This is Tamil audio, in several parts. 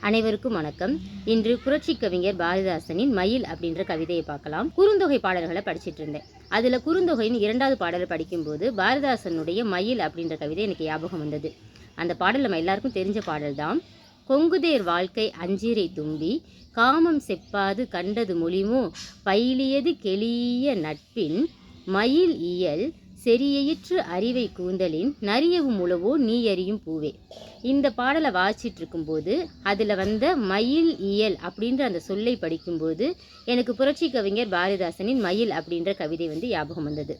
அனைவருக்கும் வணக்கம். இன்று புரட்சி கவிஞர் பாரதிதாசனின் மயில் அப்படின்ற கவிதையை பார்க்கலாம். குறுந்தொகை பாடல்களை படிச்சுட்டு இருந்தேன். அதில் குறுந்தொகையின் 2வது பாடலை படிக்கும்போது பாரதிதாசனுடைய மயில் அப்படின்ற கவிதை எனக்கு ஞாபகம் வந்தது. அந்த பாடல் நம்ம எல்லாருக்கும் தெரிஞ்ச பாடல் தான். கொங்குதேர் வாழ்க்கை அஞ்சிரை தும்பி காமம் செப்பாது கண்டது மொழிமோ பயிலியது கெளிய நட்பின் மயில் இயல் செரியற்று அறிவை கூந்தலின் நரியவும் உழவோ நீ அறியும் பூவே. இந்த பாடலை வாசிச்சுட்டு இருக்கும்போது அதில் வந்த மயில் இயல் அப்படின்ற அந்த சொல்லை படிக்கும்போது எனக்கு புரட்சி கவிஞர் பாரதிதாசனின் மயில் அப்படின்ற கவிதை ஞாபகம் வந்தது.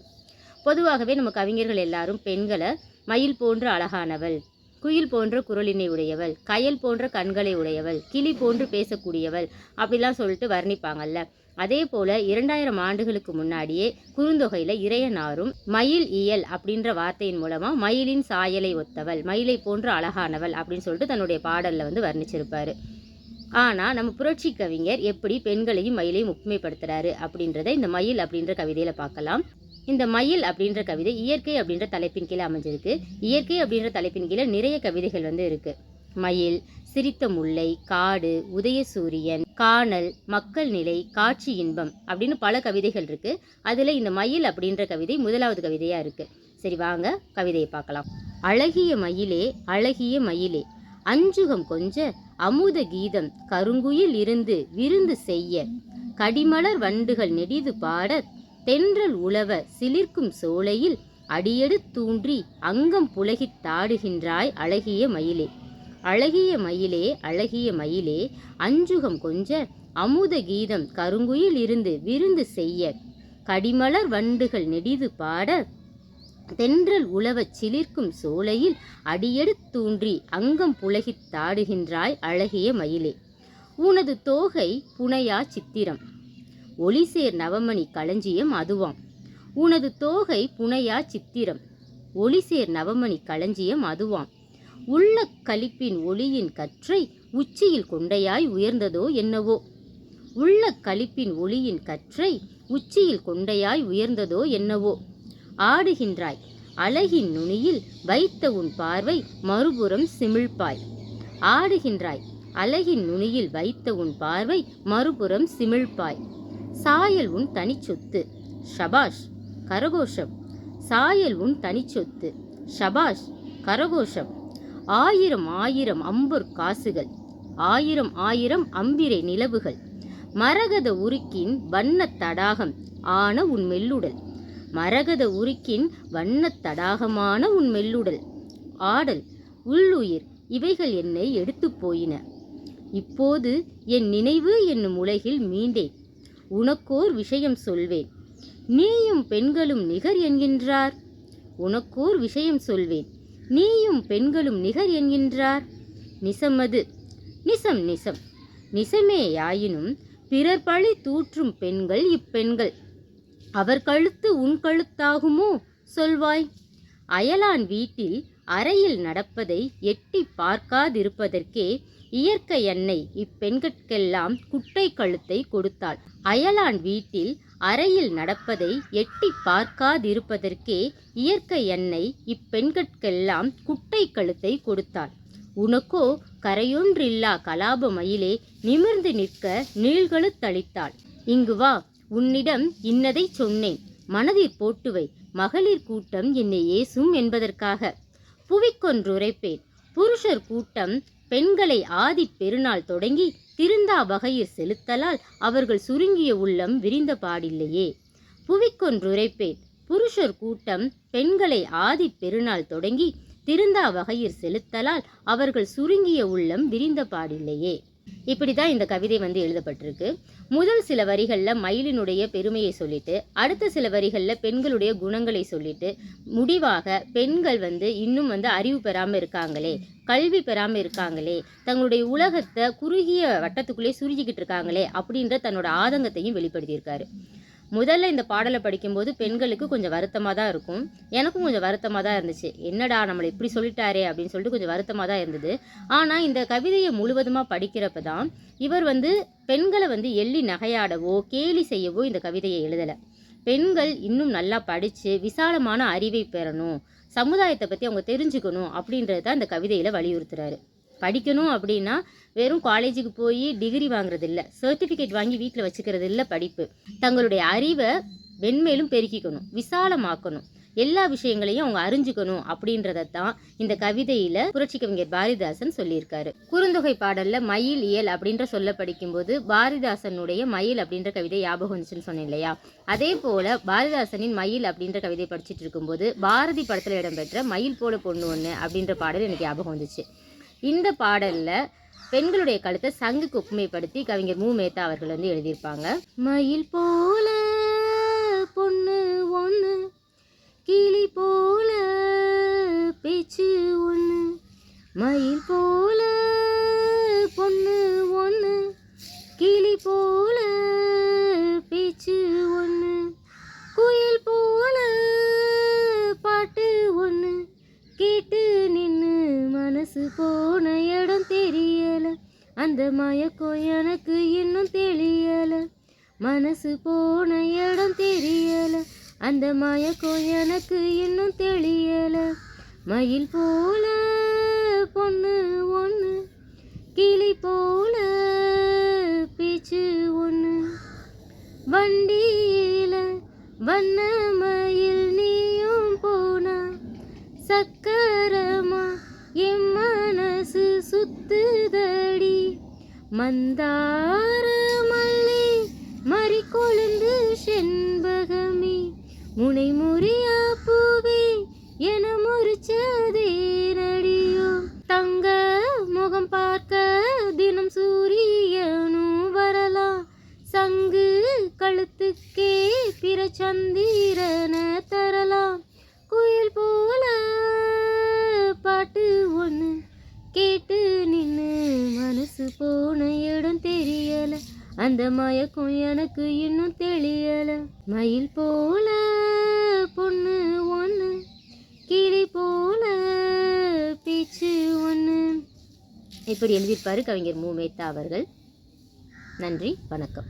பொதுவாகவே நம்ம கவிஞர்கள் எல்லாரும் பெண்களை மயில் போன்ற அழகானவள், குயில் போன்ற குரலினை உடையவள், கயல் போன்ற கண்களை உடையவள், கிளி போன்று பேசக்கூடியவள் அப்படிலாம் சொல்லிட்டு வர்ணிப்பாங்கல்ல. அதே போல் 2000 ஆண்டுகளுக்கு முன்னாடியே குறுந்தொகையில் இறையனாரும் மயில் இயல் அப்படின்ற வார்த்தையின் மூலமாக மயிலின் சாயலை ஒத்தவள், மயிலை போன்ற அழகானவள் அப்படின்னு சொல்லிட்டு தன்னுடைய பாடலில் வர்ணிச்சிருப்பார். ஆனால் நம்ம புரட்சி கவிஞர் எப்படி பெண்களையும் மயிலையும் ஒப்புமைப்படுத்துகிறாரு அப்படின்றத இந்த மயில் அப்படின்ற கவிதையில் பார்க்கலாம். இந்த மயில் அப்படின்ற கவிதை இயற்கை அப்படின்ற தலைப்பின் கீழே அமைஞ்சிருக்கு. இயற்கை அப்படின்ற தலைப்பின் கீழே நிறைய கவிதைகள் இருக்குது. மயில், சிரித்த முல்லை, காடு, உதயசூரியன், காணல், மக்கள் நிலை, காட்சி இன்பம் அப்படின்னு பல கவிதைகள் இருக்கு. அதில் இந்த மயில் அப்படின்ற கவிதை 1வது கவிதையாக இருக்கு. சரி, வாங்க கவிதையை பார்க்கலாம். அழகிய மயிலே, அழகிய மயிலே, அஞ்சுகம் கொஞ்ச அமுத கீதம் கருங்குயில் இருந்து விருந்து செய்ய, கடிமலர் வண்டுகள் நெடிது பாட, தென்றல் உழவ சிலிர்க்கும் சோலையில் அடியெடு தூன்றி அங்கம் புலகித் தாடுகின்றாய் அழகிய மயிலே. அழகிய மயிலே, அழகிய மயிலே, அஞ்சுகம் கொஞ்ச அமுத கீதம் கருங்குயில் இருந்து விருந்து செய்ய, கடிமலர் வண்டுகள் நெடிது பாட, தென்றல் உழவச் சிலிர்க்கும் சோலையில் அடியெடு தூன்றி அங்கம் புலகித் தாடுகின்றாய் அழகிய மயிலே. உனது தோகை புனையா சித்திரம், ஒளிசேர் நவமணி களஞ்சியம் அதுவாம். உனது தோகை புனையா சித்திரம், ஒளிசேர் நவமணி களஞ்சியம் அதுவாம். உள்ள களிப்பின் ஒளியின் கற்றை உச்சியில் கொண்டையாய் உயர்ந்ததோ என்னவோ. உள்ள களிப்பின் ஒளியின் கற்றை உச்சியில் கொண்டையாய் உயர்ந்ததோ என்னவோ. ஆடுகின்றாய் அழகின் நுனியில் வைத்த உன் பார்வை மறுபுறம் சிமிழ்ப்பாய். ஆடுகின்றாய் அழகின் நுனியில் வைத்த உன் பார்வை மறுபுறம் சிமிழ்ப்பாய். சாயல் உன் தனிச்சொத்து, ஷபாஷ் கரகோஷம். சாயல் உன் தனிச்சொத்து, ஷபாஷ் கரகோஷம். 1000 அம்பொற் காசுகள், 1000 அம்பிரை நிலவுகள், மரகத உருக்கின் வண்ணத் தடாகம் ஆன உன் மெல்லுடல். மரகத உருக்கின் வண்ணத் தடாகமான உன் மெல்லுடல். ஆடல் உள்ளுயிர் இவைகள் என்னை எடுத்து போயின. இப்போது என் நினைவு என்னும் உலகில் மீண்டேன். உனக்கோர் விஷயம் சொல்வேன், நீயும் பெண்களும் நிகர் என்கின்றார். உனக்கோர் விஷயம் சொல்வேன், நீயும் பெண்களும் நிகர் என்கின்றார். நிசமது நிசம் நிசம் நிசமே யாயினும் பிறர் பழி தூற்றும் பெண்கள் இப்பெண்கள். அவர் கழுத்து உன் கழுத்தாகுமோ சொல்வாய். அயலான் வீட்டில் அறையில் நடப்பதை எட்டி பார்க்காதிருப்பதற்கே இயற்கை அன்னை இப்பெண்கட்கெல்லாம் குட்டை கழுத்தை கொடுத்தாள். அயலான் வீட்டில் அறையில் நடப்பதை எட்டி பார்க்காதிருப்பதற்கே இயற்கை அன்னை இப்பெண்கட்கெல்லாம் குட்டை கழுத்தை கொடுத்தாள். உனக்கோ கரையொன்றில்லா கலாப மயிலே நிமிர்ந்து நிற்க நீள்கழுத்தளித்தாள். இங்கு வா, உன்னிடம் இன்னதை சொன்னேன், மனதிற் போட்டுவை, மகளிர் கூட்டம் என்னை ஏசும் என்பதற்காக. புவிக்கொன்றுரைப்பேன், புருஷர் கூட்டம் பெண்களை ஆதி பெருநாள் தொடங்கி திருந்தா வகையில் செலுத்தலால் அவர்கள் சுருங்கிய உள்ளம் விரிந்த பாடில்லையே. புவிக்கொன்றுரைப்பேன், புருஷர் கூட்டம் பெண்களை ஆதி பெருநாள் தொடங்கி திருந்தா வகையில் செலுத்தலால் அவர்கள் சுருங்கிய உள்ளம் விரிந்த பாடில்லையே. இப்படி தான் இந்த கவிதை எழுதப்பட்டிருக்கு. முதல் சில வரிகளில் மயிலினுடைய பெருமையை சொல்லிட்டு, அடுத்த சில வரிகளில் பெண்களுடைய குணங்களை சொல்லிட்டு, முடிவாக பெண்கள் இன்னும் அறிவு பெறாமல் இருக்காங்களே, கல்வி பெறாமல் இருக்காங்களே, தங்களுடைய உலகத்தை குறுகிய வட்டத்துக்குள்ளே சுருக்கிக்கிட்டு இருக்காங்களே அப்படின்ற தன்னோட ஆதங்கத்தையும் வெளிப்படுத்தியிருக்காரு. முதல்ல இந்த பாடலை படிக்கும்போது பெண்களுக்கு கொஞ்சம் வருத்தமாக தான் இருக்கும். எனக்கும் கொஞ்சம் வருத்தமாக தான் இருந்துச்சு. என்னடா நம்மளை இப்படி சொல்லிட்டாரே அப்படின்னு சொல்லிட்டு கொஞ்சம் வருத்தமாக தான் இருந்தது. ஆனால் இந்த கவிதையை முழுவதுமாக படிக்கிறப்ப தான் இவர் பெண்களை எள்ளி நகையாடவோ கேலி செய்யவோ இந்த கவிதையை எழுதலை. பெண்கள் இன்னும் நல்லா படித்து விசாலமான அறிவை பெறணும், சமுதாயத்தை பற்றி அவங்க தெரிஞ்சுக்கணும் அப்படின்றது தான் இந்த கவிதையில் வலியுறுத்துறாரு. படிக்கணும் அப்படின்னா வெறும் காலேஜுக்கு போய் டிகிரி வாங்குறது இல்லை, சர்டிஃபிகேட் வாங்கி வீட்டில் வச்சுக்கிறது இல்லை படிப்பு. தங்களுடைய அறிவை வெண்மேலும் பெருக்கிக்கணும், விசாலமாக்கணும், எல்லா விஷயங்களையும் அவங்க அறிஞ்சுக்கணும் அப்படின்றதான் இந்த கவிதையில புரட்சி கவிஞர் பாரதிதாசன் சொல்லியிருக்காரு. குறுந்தொகை பாடல்ல மயில் இயல் அப்படின்ற சொல்ல படிக்கும்போது பாரதிதாசனுடைய மயில் அப்படின்ற கவிதை ஞாபகம் வந்துச்சுன்னு சொன்னேன் இல்லையா? அதே போல பாரதிதாசனின் மயில் அப்படின்ற கவிதை படிச்சுட்டு இருக்கும்போது பாரதி படத்துல இடம்பெற்ற மயில் போல பொண்ணு ஒண்ணு அப்படின்ற பாடல் எனக்கு ஞாபகம் வந்துச்சு. இந்த பாடல்ல பெண்களுடைய கழுத்தை சங்குக்கு ஒப்புமைப்படுத்தி கவிஞர் மு. மேத்தா அவர்கள் எழுதியிருப்பாங்க. மயில் போல பொண்ணு ஒண்ணு, கிளி போல பேச்சு ஒண்ணு, மயில் போல பொண்ணு ஒண்ணு, கிளி போல பேச்சு ஒண்ணு, குயில் போல பாட்டு ஒண்ணு, கேட்டு நின்னு மனசு போன இடம் தெரியல, அந்த மயக்கம் எனக்கு இன்னும் தெரியல, மனசு போன இடம் தெரியல, அந்த மயக்கம் எனக்கு இன்னும் தெரியல, மயில் போல பொண்ணு ஒண்ணு, கிளி போல பேச்சு ஒண்ணு, வண்டியில வண்ண மயில் நீயும் போனா, சக்கரமா என் மனசு சுத்துதடி, மந்தார மல்லி மறி கொழுந்து செண்பகமே, முனை முறியா பூவே என முறிச்சதே நடியோ, தங்க முகம் பார்க்க தினம் சூரியனும் வரலாம், சங்கு கழுத்துக்கே பிற சந்திரன தரலாம், குயில் போல பாட்டு ஒண்ணு, கேட்டு நின்னு மனசு போன இடம் தெரியல, அந்த மயக்கம் எனக்கு இன்னும் தெரியல, மயில் போல பொண்ணு ஒண்ணு, கிளி போல பேச்சு ஒண்ணு. இப்படி எழுதியிருப்பாரு கவிஞர் மு. மேத்தா அவர்கள். நன்றி, வணக்கம்.